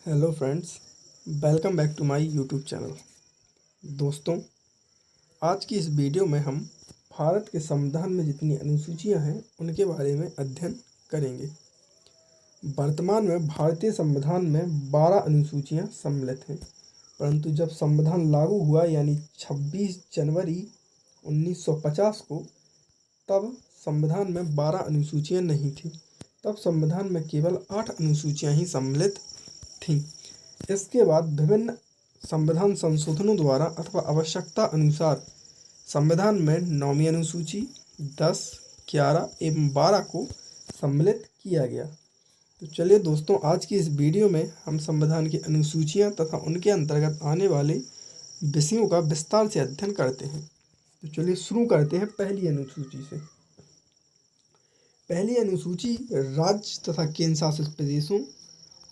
Hello friends, welcome back to my YouTube channel. दोस्तों, आज की इस वीडियो में हम भारत के संविधान में जितनी अनुसूचियां हैं उनके बारे में अध्ययन करेंगे। वर्तमान में भारतीय संविधान में 12 अनुसूचियां सम्मिलित हैं, परंतु जब संविधान लागू हुआ यानी 26 जनवरी 1950 को, तब संविधान में 12 अनुसूचियां नहीं थीं। तब संविधान में केवल 8 अनुसूचियां ही सम्मिलित थीं। इसके बाद विभिन्न संविधान संशोधनों द्वारा अथवा आवश्यकता अनुसार संविधान में 9वीं अनुसूची, 10, 11 एवं 12 को सम्मिलित किया गया। तो चलिए दोस्तों, आज की इस वीडियो में हम संविधान की अनुसूचियां तथा उनके अंतर्गत आने वाले विषयों का विस्तार से अध्ययन करते हैं। तो चलिए शुरू करते हैं पहली अनुसूची से। पहली अनुसूची राज्य तथा केंद्र शासित प्रदेशों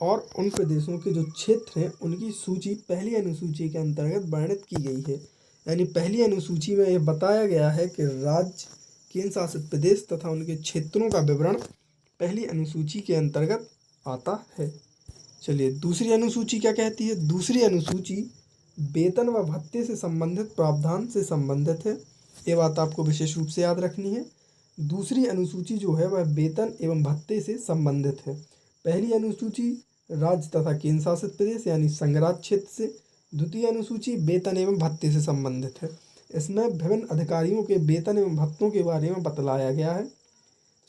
और उन प्रदेशों के जो क्षेत्र हैं उनकी सूची पहली अनुसूची के अंतर्गत वर्णित की गई है। यानी पहली अनुसूची में यह बताया गया है कि राज्य, केंद्र शासित प्रदेश तथा उनके क्षेत्रों का विवरण पहली अनुसूची के अंतर्गत आता है। चलिए दूसरी अनुसूची क्या कहती है। दूसरी अनुसूची वेतन व भत्ते से संबंधित प्रावधान से संबंधित है। ये बात आपको विशेष रूप से याद रखनी है। दूसरी अनुसूची जो है वह वेतन एवं भत्ते से संबंधित है। पहली अनुसूची राज्य तथा केंद्र शासित प्रदेश यानी संघराज्य क्षेत्र से, द्वितीय अनुसूची वेतन एवं भत्ते से संबंधित है। इसमें विभिन्न अधिकारियों के वेतन एवं भत्तों के बारे में बतलाया गया है।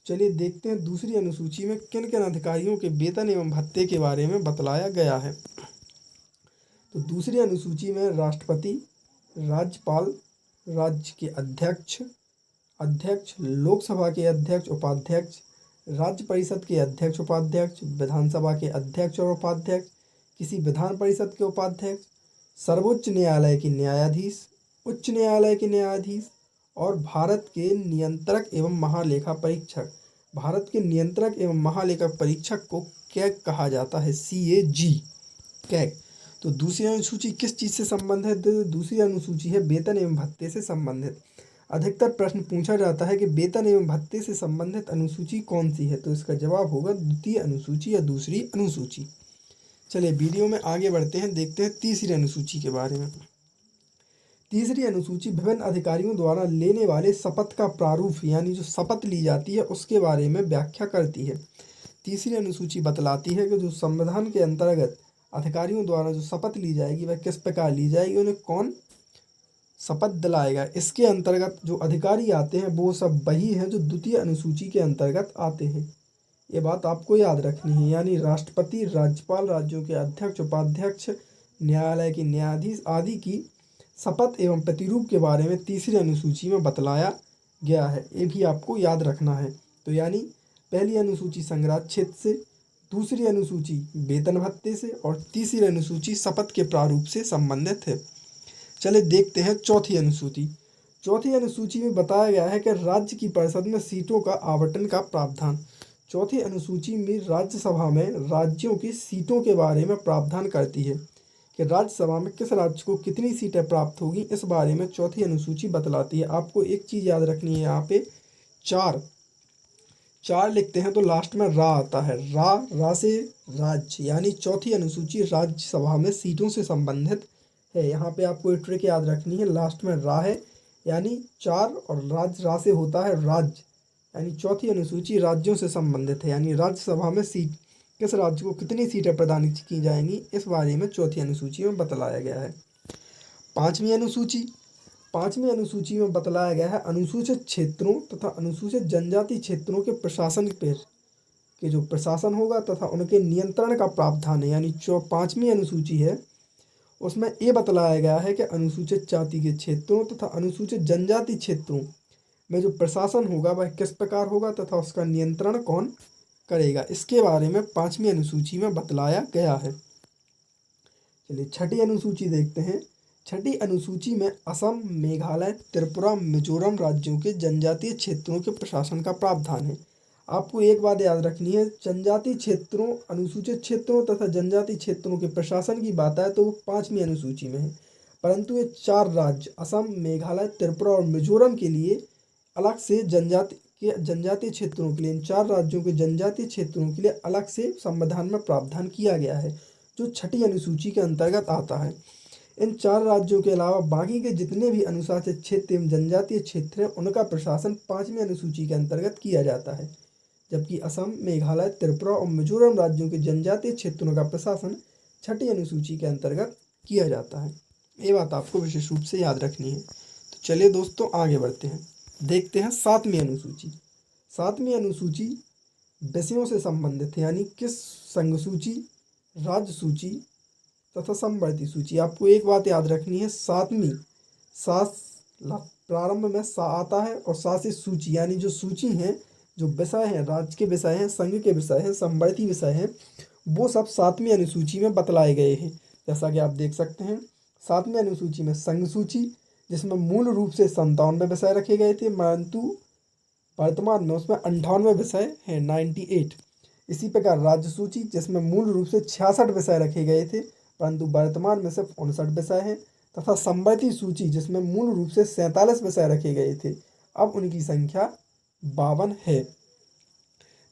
चलिए देखते हैं दूसरी अनुसूची में किन किन अधिकारियों के वेतन एवं भत्ते के बारे में बतलाया गया है। तो दूसरी अनुसूची में राष्ट्रपति, राज्यपाल, राज्य के अध्यक्ष, लोकसभा के अध्यक्ष, उपाध्यक्ष, राज्य परिषद के अध्यक्ष, उपाध्यक्ष, विधानसभा के अध्यक्ष और उपाध्यक्ष, किसी विधान परिषद के उपाध्यक्ष, सर्वोच्च न्यायालय के न्यायाधीश, उच्च न्यायालय के न्यायाधीश और भारत के नियंत्रक एवं महालेखा परीक्षक। भारत के नियंत्रक एवं महालेखा परीक्षक को कैग कहा जाता है, CAG, कैग। तो दूसरी अनुसूची किस चीज़ से संबंधित है। दूसरी अनुसूची है वेतन एवं भत्ते से संबंधित। अधिकतर प्रश्न पूछा जाता है कि वेतन एवं भत्ते से संबंधित अनुसूची कौन सी है, तो इसका जवाब होगा द्वितीय अनुसूची या दूसरी अनुसूची। चलिए वीडियो में आगे बढ़ते हैं, देखते हैं तीसरी अनुसूची के बारे में। तीसरी अनुसूची विभिन्न अधिकारियों द्वारा लेने वाले शपथ का प्रारूप यानी जो शपथ ली जाती है उसके बारे में व्याख्या करती है। तीसरी अनुसूची बतलाती है कि जो संविधान के अंतर्गत अधिकारियों द्वारा जो शपथ ली जाएगी वह किस प्रकार ली जाएगी, उन्हें कौन शपथ दिलाएगा। इसके अंतर्गत जो अधिकारी आते हैं वो सब वही हैं जो द्वितीय अनुसूची के अंतर्गत आते हैं। ये बात आपको याद रखनी है। यानी राष्ट्रपति, राज्यपाल, राज्यों के अध्यक्ष, उपाध्यक्ष, न्यायालय के न्यायाधीश आदि की शपथ एवं प्रतिरूप के बारे में तीसरी अनुसूची में बतलाया गया है। ये भी आपको याद रखना है। तो यानी पहली अनुसूची संघराज्य क्षेत्र से, दूसरी अनुसूची वेतन भत्ते से और तीसरी अनुसूची शपथ के प्रारूप से संबंधित है। चलिए देखते हैं चौथी अनुसूची। चौथी अनुसूची में बताया गया है कि राज्य की परिषद में सीटों का आवंटन का प्रावधान। चौथी अनुसूची में राज्यसभा में राज्यों की सीटों के बारे में प्रावधान करती है कि राज्यसभा में किस राज्य को कितनी सीटें प्राप्त होगी, इस बारे में चौथी अनुसूची बतलाती है। आपको एक चीज़ याद रखनी है, यहाँ पे चार लिखते हैं तो लास्ट में रा आता है। रा से राज्य, यानी चौथी अनुसूची राज्यसभा में सीटों से संबंधित है। यहाँ पे आपको एक ट्रिक याद रखनी है, लास्ट में रा है यानी 4 और राज्य रा से होता है राज्य, यानी चौथी अनुसूची राज्यों से संबंधित है। यानी राज्यसभा में सीट किस राज्य को कितनी सीटें प्रदान की जाएंगी, इस बारे में चौथी अनुसूची में बतलाया गया है। पाँचवीं अनुसूची में बतलाया गया है अनुसूचित क्षेत्रों तथा अनुसूचित जनजाति क्षेत्रों के प्रशासन पर के जो प्रशासन होगा तथा उनके नियंत्रण का प्रावधान है। यानी जो पाँचवीं अनुसूची है उसमें ये बतलाया गया है कि अनुसूचित जाति के क्षेत्रों तथा अनुसूचित जनजाति क्षेत्रों में जो प्रशासन होगा वह किस प्रकार होगा तथा उसका नियंत्रण कौन करेगा, इसके बारे में पाँचवीं अनुसूची में बतलाया गया है। चलिए छठी अनुसूची देखते हैं। छठी अनुसूची में असम, मेघालय, त्रिपुरा, मिजोरम राज्यों के जनजातीय क्षेत्रों के प्रशासन का प्रावधान है। आपको एक बात याद रखनी है, जनजाति क्षेत्रों, अनुसूचित क्षेत्रों तथा जनजाति क्षेत्रों के प्रशासन की बात है तो वो पाँचवीं अनुसूची में है, परंतु ये 4 राज्य असम, मेघालय, त्रिपुरा और मिजोरम के लिए अलग से जनजातीय क्षेत्रों के लिए, इन 4 राज्यों के जनजातीय क्षेत्रों के लिए अलग से संविधान में प्रावधान किया गया है। जो छठी अनुसूची के अंतर्गत आता है। इन 4 राज्यों के अलावा बाकी के जितने भी अनुशासित क्षेत्र एवं जनजातीय क्षेत्र हैं उनका प्रशासन 5वीं अनुसूची के अंतर्गत किया जाता है, जबकि असम, मेघालय, त्रिपुरा और मिजोरम राज्यों के जनजातीय क्षेत्रों का प्रशासन छठी अनुसूची के अंतर्गत किया जाता है। ये बात आपको विशेष रूप से याद रखनी है। तो चलिए दोस्तों आगे बढ़ते हैं, देखते हैं 7वीं अनुसूची। 7वीं अनुसूची विषयों से संबंधित है, यानी किस संघ सूची, राज्य सूची तथा समवर्ती सूची। आपको एक बात याद रखनी है, 7वीं प्रारंभ में सा आता है और सा से सूची, यानी जो सूची हैं, जो विषय हैं, राज्य के विषय हैं, संघ के विषय हैं, समवर्ती विषय हैं, वो सब 7वीं अनुसूची में बतलाए गए हैं। जैसा कि आप देख सकते हैं 7वीं अनुसूची में संघ सूची, जिसमें मूल रूप से 97 विषय रखे गए थे, परंतु वर्तमान में उसमें 98 विषय हैं, 98। इसी प्रकार राज्य सूची, जिसमें मूल रूप से 66 विषय रखे गए थे, परंतु वर्तमान में सिर्फ 59 विषय हैं, तथा समवर्ती सूची, जिसमें मूल रूप से 47 विषय रखे गए थे, अब उनकी संख्या 52 है।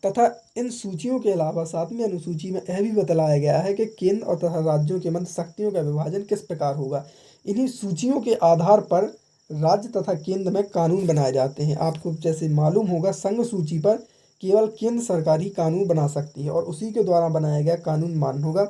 तथा इन सूचियों के अलावा 7वीं अनुसूची में यह भी बतलाया गया है कि केंद्र और तथा राज्यों के मध्य शक्तियों का विभाजन किस प्रकार होगा। इन्हीं सूचियों के आधार पर राज्य तथा केंद्र में कानून बनाए जाते हैं। आपको जैसे मालूम होगा, संघ सूची पर केवल केंद्र सरकार ही कानून बना सकती है और उसी के द्वारा बनाया गया कानून मान्य होगा।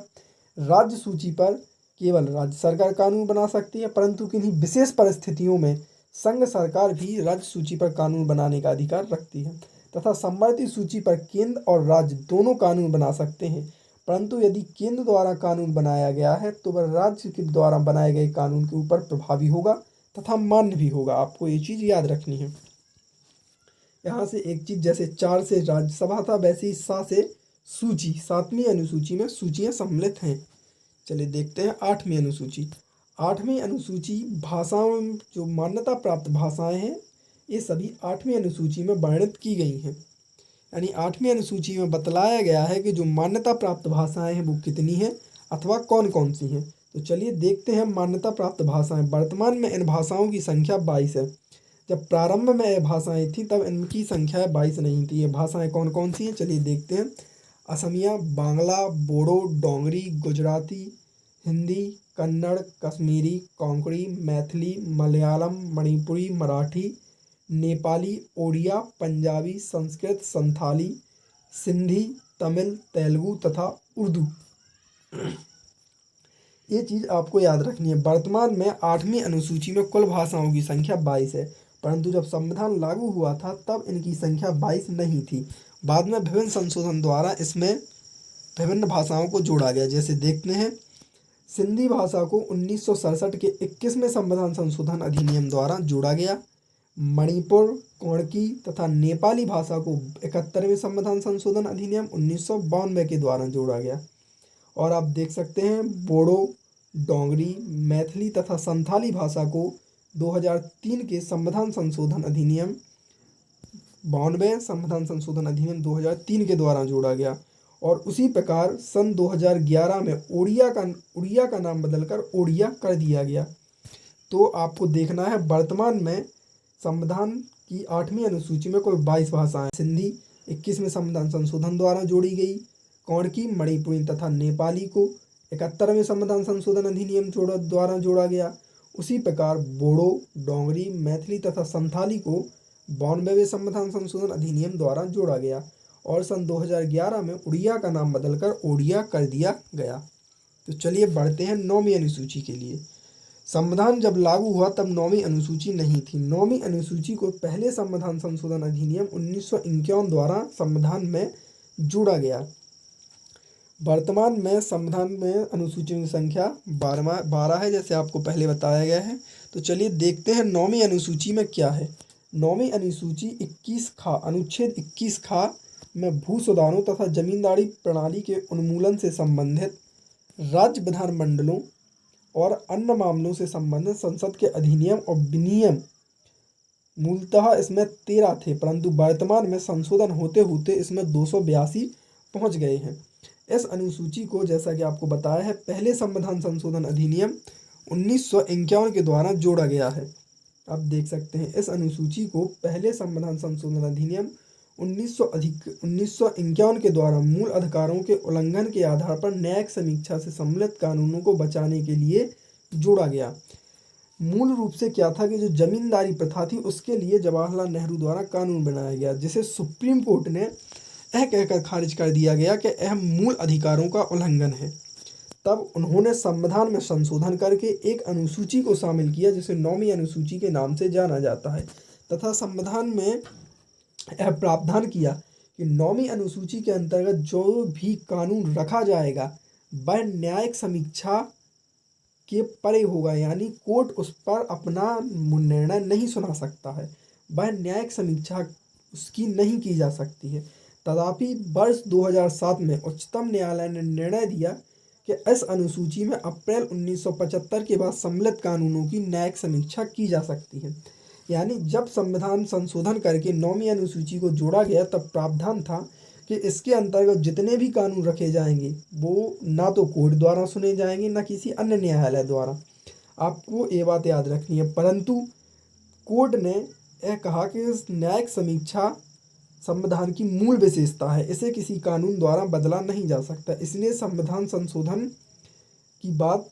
राज्य सूची पर केवल राज्य सरकार कानून बना सकती है, परंतु किन्हीं विशेष परिस्थितियों में संघ सरकार भी राज्य सूची पर कानून बनाने का अधिकार रखती है। तथा समवर्ती सूची पर केंद्र और राज्य दोनों कानून बना सकते हैं, परंतु यदि केंद्र द्वारा कानून बनाया गया है तो वह राज्य के द्वारा बनाए गए कानून के ऊपर प्रभावी होगा तथा मान्य भी होगा। आपको ये चीज़ याद रखनी है। यहाँ से एक चीज़, जैसे 4 से राज्यसभा था, वैसे ही 7 से सूची, 7वीं अनुसूची में सूचियाँ सम्मिलित हैं। चलिए देखते हैं 8वीं अनुसूची। 8वीं अनुसूची भाषाओं, जो मान्यता प्राप्त भाषाएं हैं, ये सभी 8वीं अनुसूची में वर्णित की गई हैं। यानी 8वीं अनुसूची में बतलाया गया है कि जो मान्यता प्राप्त भाषाएं हैं वो कितनी हैं अथवा कौन कौन सी हैं। तो चलिए देखते हैं मान्यता प्राप्त भाषाएं। वर्तमान में इन भाषाओं की संख्या 22 है। जब प्रारंभ में ये भाषाएं थी तब इनकी संख्या 22 नहीं थी। ये भाषाएं कौन कौन सी हैं, चलिए देखते हैं। असमिया, बांग्ला, बोडो, डोंगरी, गुजराती, हिंदी, कन्नड़, कश्मीरी, कोंकणी, मैथिली, मलयालम, मणिपुरी, मराठी, नेपाली, ओडिया, पंजाबी, संस्कृत, संथाली, सिंधी, तमिल, तेलुगु तथा उर्दू। ये चीज़ आपको याद रखनी है। वर्तमान में 8वीं अनुसूची में कुल भाषाओं की संख्या 22 है, परंतु जब संविधान लागू हुआ था तब इनकी संख्या 22 नहीं थी। बाद में विभिन्न संशोधन द्वारा इसमें विभिन्न भाषाओं को जोड़ा गया। जैसे देखते हैं, सिंधी भाषा को 1967 के 21वें संविधान संशोधन अधिनियम द्वारा जोड़ा गया। मणिपुर, कोंकणी तथा नेपाली भाषा को 71वें संविधान संशोधन अधिनियम 1992 के द्वारा जोड़ा गया। और आप देख सकते हैं, बोडो, डोंगरी, मैथिली तथा संथाली भाषा को 2003 के संविधान संशोधन अधिनियम 92 संविधान संशोधन अधिनियम 2003 के द्वारा जोड़ा गया। और उसी प्रकार सन 2011 में उड़िया का नाम बदलकर ओडिया कर दिया गया। तो आपको देखना है, वर्तमान में संविधान की 8वीं अनुसूची में कुल 22 भाषाएं। सिंधी 21वें संविधान संशोधन द्वारा जोड़ी गई। कोंकणी, मणिपुरी तथा नेपाली को 71वें संविधान संशोधन अधिनियम द्वारा जोड़ा गया। उसी प्रकार बोडो, डोंगरी, मैथिली तथा संथाली को 92वें संविधान संशोधन अधिनियम द्वारा जोड़ा गया। और सन 2011 में उड़िया का नाम बदलकर ओडिया कर दिया गया। तो चलिए बढ़ते हैं 9वीं अनुसूची के लिए। संविधान जब लागू हुआ तब 9वीं अनुसूची नहीं थी। 9वीं अनुसूची को पहले संविधान संशोधन अधिनियम 1951 द्वारा संविधान में जोड़ा गया। वर्तमान में संविधान में अनुसूचियों की संख्या 12 है, जैसे आपको पहले बताया गया है। तो चलिए देखते हैं 9वीं अनुसूची में क्या है। 9वीं अनुसूची 21 खा अनुच्छेद 21 खा में भू सुधारों तथा जमींदारी प्रणाली के उन्मूलन से संबंधित राज्य विधानमंडलों और अन्य मामलों से संबंधित संसद के अधिनियम और विनियम मूलतः इसमें 13 थे, परंतु वर्तमान में संशोधन होते होते इसमें 282 पहुंच गए हैं। इस अनुसूची को, जैसा कि आपको बताया है, पहले संविधान संशोधन अधिनियम 1951 के द्वारा जोड़ा गया है। आप देख सकते हैं, इस अनुसूची को पहले संविधान संशोधन अधिनियम 1951 के द्वारा मूल अधिकारों के उल्लंघन के आधार पर न्यायिक समीक्षा से सम्मिलित कानूनों को बचाने के लिए जोड़ा गया। मूल रूप से क्या था कि जो जमींदारी प्रथा थी उसके लिए जवाहरलाल नेहरू द्वारा कानून बनाया गया, जिसे सुप्रीम कोर्ट ने यह कहकर खारिज कर दिया गया कि यह मूल अधिकारों का उल्लंघन है। तब उन्होंने संविधान में संशोधन करके एक अनुसूची को शामिल किया जिसे 9वीं अनुसूची के नाम से जाना जाता है, तथा संविधान में यह प्रावधान किया कि 9वीं अनुसूची के अंतर्गत जो भी कानून रखा जाएगा वह न्यायिक समीक्षा के परे होगा, यानी कोर्ट उस पर अपना निर्णय नहीं सुना सकता है, वह न्यायिक समीक्षा उसकी नहीं की जा सकती है। तथापि वर्ष 2007 में उच्चतम न्यायालय ने निर्णय दिया कि इस अनुसूची में अप्रैल 1975 के बाद सम्मिलित कानूनों की न्यायिक समीक्षा की जा सकती है। यानी जब संविधान संशोधन करके 9वीं अनुसूची को जोड़ा गया तब प्रावधान था कि इसके अंतर्गत जितने भी कानून रखे जाएंगे वो ना तो कोर्ट द्वारा सुने जाएंगे ना किसी अन्य न्यायालय द्वारा। आपको ये बात याद रखनी है। परंतु कोर्ट ने यह कहा कि इस न्यायिक समीक्षा संविधान की मूल विशेषता है, इसे किसी कानून द्वारा बदला नहीं जा सकता। इसलिए संविधान संशोधन की बात,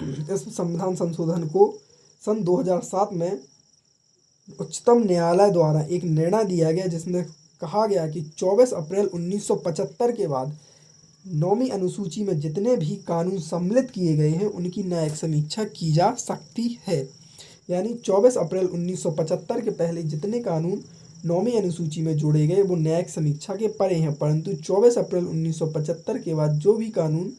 इस संविधान संशोधन को सन 2007 में उच्चतम न्यायालय द्वारा एक निर्णय दिया गया जिसमें कहा गया कि 24 अप्रैल 1975 के बाद 9वीं अनुसूची में जितने भी कानून सम्मिलित किए गए हैं उनकी न्यायिक समीक्षा की जा सकती है। यानी 24 अप्रैल 1975 के पहले जितने कानून 9वीं अनुसूची में जोड़े गए वो न्यायिक समीक्षा के परे हैं, परंतु 24 अप्रैल 1975 के बाद जो भी कानून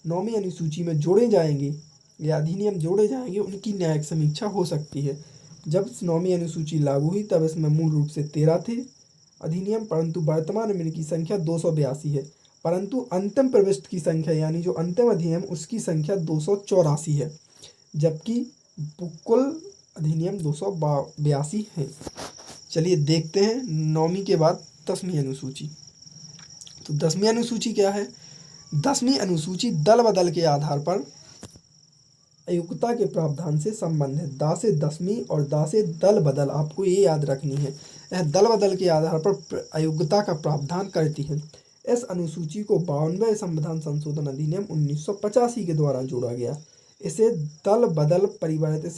9वीं अनुसूची में जोड़े जाएंगे या अधिनियम जोड़े जाएंगे उनकी न्यायिक समीक्षा हो सकती है। जब 9वीं अनुसूची लागू हुई तब इसमें मूल रूप से 13 थे अधिनियम, परंतु वर्तमान में इनकी संख्या 282 है। परंतु अंतिम प्रविष्ट की संख्या यानी जो अंतिम अधिनियम उसकी संख्या 284 है, जबकि कुल अधिनियम 282 है। चलिए देखते हैं 9वीं के बाद 10वीं अनुसूची। तो 10वीं अनुसूची क्या है? 10वीं अनुसूची दल बदल के आधार पर अयोग्यता के प्रावधान से संबंधित। दा से 10वीं और दा से दल बदल, आपको ये याद रखनी है। यह दल बदल के आधार पर अयोग्यता का प्रावधान करती है। इस अनुसूची को 52वें संविधान संशोधन अधिनियम 1985 के द्वारा जोड़ा गया। इसे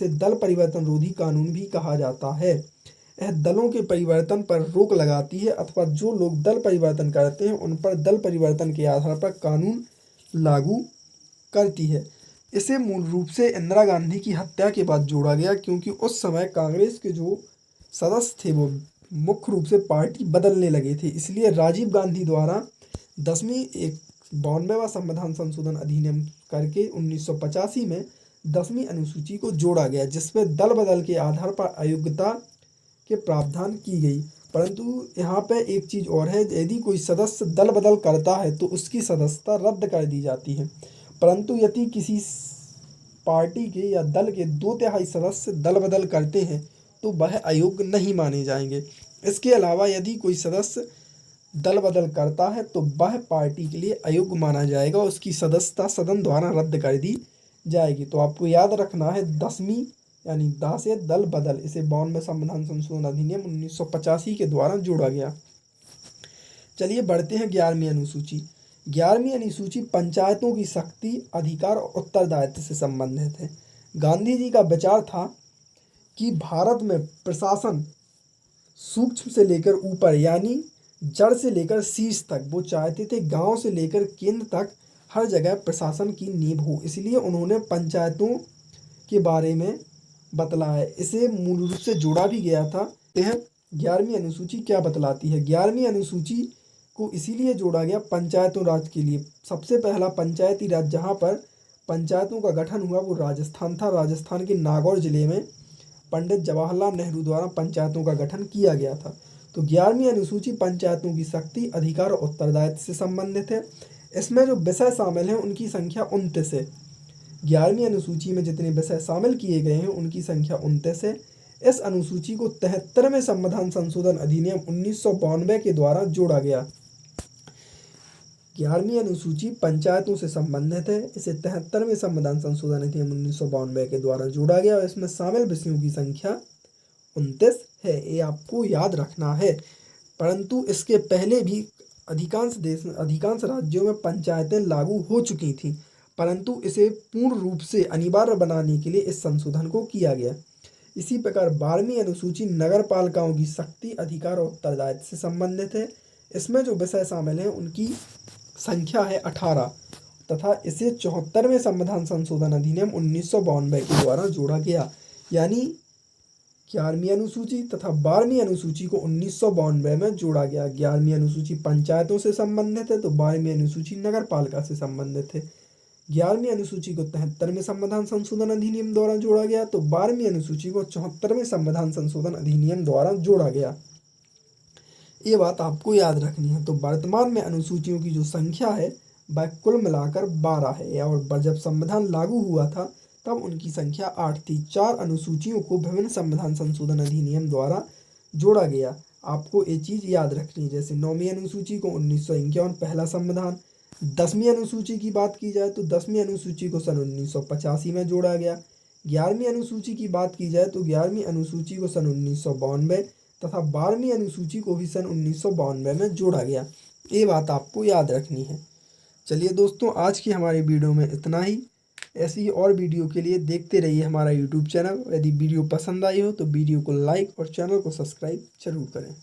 दल परिवर्तन रोधी कानून भी कहा जाता है। यह दलों के परिवर्तन पर रोक लगाती है अथवा जो लोग दल परिवर्तन करते हैं उन पर दल परिवर्तन के आधार पर कानून लागू करती है। इसे मूल रूप से इंदिरा गांधी की हत्या के बाद जोड़ा गया, क्योंकि उस समय कांग्रेस के जो सदस्य थे वो मुख्य रूप से पार्टी बदलने लगे थे। इसलिए राजीव गांधी द्वारा 52वां संविधान संशोधन अधिनियम करके 1985 में 10वीं अनुसूची को जोड़ा गया, जिसमें दल बदल के आधार पर अयोग्यता के प्रावधान की गई। परंतु यहाँ पे एक चीज़ और है, यदि कोई सदस्य दल बदल करता है तो उसकी सदस्यता रद्द कर दी जाती है। परंतु यदि किसी पार्टी के या दल के 2/3 सदस्य दल बदल करते हैं तो वह अयोग्य नहीं माने जाएंगे। इसके अलावा यदि कोई सदस्य दल बदल करता है तो वह पार्टी के लिए अयोग्य माना जाएगा, उसकी सदस्यता सदन द्वारा रद्द कर दी जाएगी। तो आपको याद रखना है 10वीं यानी दा से दल बदल, इसे 52वें संविधान संशोधन अधिनियम 1985 के द्वारा जोड़ा गया। चलिए बढ़ते हैं 11वीं अनुसूची। 11वीं अनुसूची पंचायतों की शक्ति, अधिकार और उत्तरदायित्व से संबंधित है। गांधी जी का विचार था कि भारत में प्रशासन सूक्ष्म से लेकर ऊपर यानी जड़ से लेकर शीर्ष तक, वो चाहते थे गांव से लेकर केंद्र तक हर जगह प्रशासन की नींव हो। इसलिए उन्होंने पंचायतों के बारे में बतलाया। इसे मूल रूप से जोड़ा भी गया था। यह 11वीं अनुसूची क्या बतलाती है? 11वीं अनुसूची को इसीलिए जोड़ा गया पंचायतों राज के लिए। सबसे पहला पंचायती राज जहाँ पर पंचायतों का गठन हुआ वो राजस्थान था। राजस्थान के नागौर जिले में पंडित जवाहरलाल नेहरू द्वारा पंचायतों का गठन किया गया था। तो 11वीं अनुसूची पंचायतों की शक्ति, अधिकार और उत्तरदायित्व से संबंधित है। इसमें जो विषय शामिल हैं उनकी संख्या 29 है। 11वीं अनुसूची में जितने विषय शामिल किए गए हैं उनकी संख्या 29 है। इस अनुसूची को 73वें संविधान संशोधन अधिनियम 1992 के द्वारा जोड़ा गया। 11वीं अनुसूची पंचायतों से संबंधित है। इसे 73वें संविधान संशोधन अधिनियम 1992 के द्वारा जोड़ा गया और इसमें शामिल विषयों की संख्या 29 है। ये आपको याद रखना है। परंतु इसके पहले भी अधिकांश राज्यों में पंचायतें लागू हो चुकी थीं, परंतु इसे पूर्ण रूप से अनिवार्य बनाने के लिए इस संशोधन को किया गया। इसी प्रकार 12वीं अनुसूची नगर पालिकाओं की शक्ति, अधिकार और उत्तरदायित्व से संबंधित है। इसमें जो विषय शामिल हैं उनकी संख्या है 18 तथा इसे 74वें संविधान संशोधन अधिनियम 1992 के द्वारा जोड़ा गया। यानी 11वीं अनुसूची तथा 12वीं अनुसूची को 1992 में जोड़ा गया। 11वीं अनुसूची पंचायतों से संबंधित है तो 12वीं अनुसूची नगर पालिका से संबंधित है। 11वीं अनुसूची को 73वें संविधान संशोधन अधिनियम द्वारा जोड़ा गया तो 12वीं अनुसूची को 74वें संविधान संशोधन अधिनियम द्वारा जोड़ा गया। ये बात आपको याद रखनी है। तो वर्तमान में अनुसूचियों की जो संख्या है वह कुल मिलाकर 12 है और जब संविधान लागू हुआ था तब उनकी संख्या 8 थी। 4 अनुसूचियों को विभिन्न संविधान संशोधन अधिनियम द्वारा जोड़ा गया। आपको ये चीज़ याद रखनी है। जैसे 9वीं अनुसूची को 1951 पहला संविधान। 10वीं अनुसूची की बात की जाए तो 10वीं अनुसूची को सन 1985 में जोड़ा गया। 11वीं अनुसूची की बात की जाए तो 11वीं अनुसूची को सन 1992 तथा 12वीं अनुसूची को भी सन 1992 में जोड़ा गया। ये बात आपको याद रखनी है। चलिए दोस्तों, आज की हमारी वीडियो में इतना ही। ऐसी ही और वीडियो के लिए देखते रहिए हमारा यूट्यूब चैनल। यदि वीडियो पसंद आई हो तो वीडियो को लाइक और चैनल को सब्सक्राइब जरूर करें।